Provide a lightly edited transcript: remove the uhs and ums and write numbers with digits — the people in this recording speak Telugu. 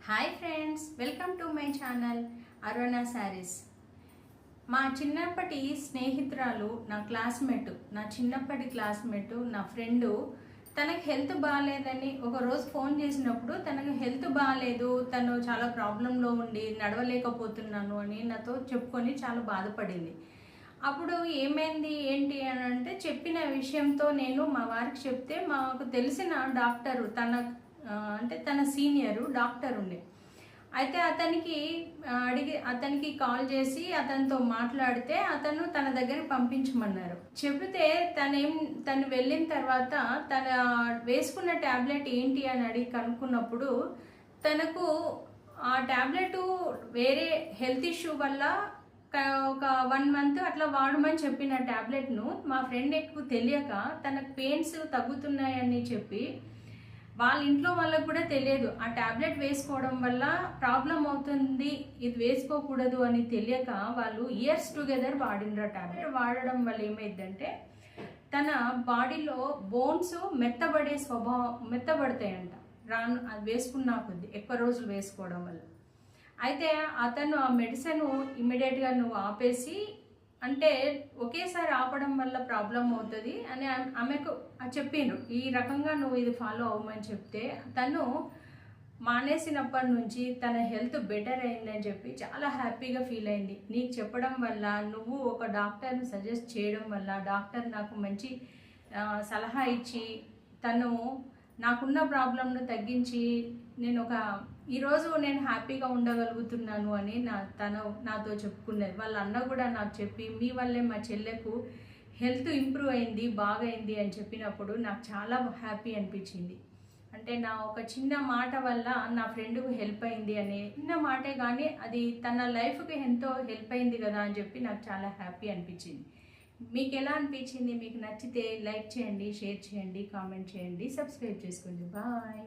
Hi friends, welcome to my channel Aruna sarees. మా చిన్నప్పటి స్నేహితురాలు, నా చిన్నప్పటి క్లాస్మేట్, నా ఫ్రెండు తనకు హెల్త్ బాగాలేదని ఒకరోజు ఫోన్ చేసినప్పుడు తనకు హెల్త్ బాగాలేదు, తను చాలా ప్రాబ్లంలో ఉండి నడవలేకపోతున్నాను అని నాతో చెప్పుకొని చాలా బాధపడింది. అప్పుడు ఏమైంది ఏంటి అని అంటే, చెప్పిన విషయంతో నేను మా వారికి చెప్తే మాకు తెలిసిన డాక్టరు తన సీనియరు డాక్టర్ ఉండే. అయితే అతనికి కాల్ చేసి అతనితో మాట్లాడితే అతను తన దగ్గరికి పంపించమన్నారు. చెబితే తను వెళ్ళిన తర్వాత తన వేసుకున్న ట్యాబ్లెట్ ఏంటి అని అడిగి కనుక్కున్నప్పుడు తనకు ఆ ట్యాబ్లెట్ వేరే హెల్త్ ఇష్యూ వల్ల ఒక 1 మంత్ అట్లా వాడమని చెప్పిన ట్యాబ్లెట్ను మా ఫ్రెండ్ ఎక్కువ తెలియక తనకు పెయిన్స్ తగ్గుతున్నాయని చెప్పి వాళ్ళ ఇంట్లో వాళ్ళకు కూడా తెలియదు. ఆ ట్యాబ్లెట్ వేసుకోవడం వల్ల ప్రాబ్లం అవుతుంది, ఇది వేసుకోకూడదు అని తెలియక వాళ్ళు ఇయర్స్ టుగెదర్ వాడినరు. ట్యాబ్లెట్ వాడడం వల్ల ఏమైందంటే తన బాడీలో బోన్స్ మెత్తబడతాయంట అది వేసుకున్నా కొద్ది ఎక్కువ రోజులు వేసుకోవడం వల్ల. అయితే అతను ఆ మెడిసిన్ ఇమ్మీడియట్గా నువ్వు ఆపేసి, అంటే ఒకేసారి ఆపడం వల్ల ప్రాబ్లం అవుతుంది అని ఆమెకు చెప్పిండ్రు. ఈ రకంగా నువ్వు ఇది ఫాలో అవ్వమని చెప్తే తను మానేసినప్పటి నుంచి తన హెల్త్ బెటర్ అయిందని చెప్పి చాలా హ్యాపీగా ఫీల్ అయింది. నీకు చెప్పడం వల్ల, నువ్వు ఒక డాక్టర్ని సజెస్ట్ చేయడం వల్ల డాక్టర్ నాకు మంచి సలహా ఇచ్చి తను నాకున్న ప్రాబ్లంను తగ్గించి ఈరోజు నేను హ్యాపీగా ఉండగలుగుతున్నాను అని నాతో చెప్పుకున్నది. వాళ్ళ అన్న కూడా నాకు చెప్పి, మీ వల్లే మా చెల్లెకు హెల్త్ ఇంప్రూవ్ అయింది, బాగైంది అని చెప్పినప్పుడు నాకు చాలా హ్యాపీ అనిపించింది. అంటే నా ఒక చిన్న మాట వల్ల నా ఫ్రెండ్కు హెల్ప్ అయింది అనే చిన్న మాటే కానీ అది తన లైఫ్కి ఎంతో హెల్ప్ అయింది కదా అని చెప్పి నాకు చాలా హ్యాపీ అనిపించింది. మీకు ఎలా అనిపించింది? మీకు నచ్చితే లైక్ చేయండి, షేర్ చేయండి, కామెంట్ చేయండి, సబ్స్క్రైబ్ చేసుకోండి. బాయ్.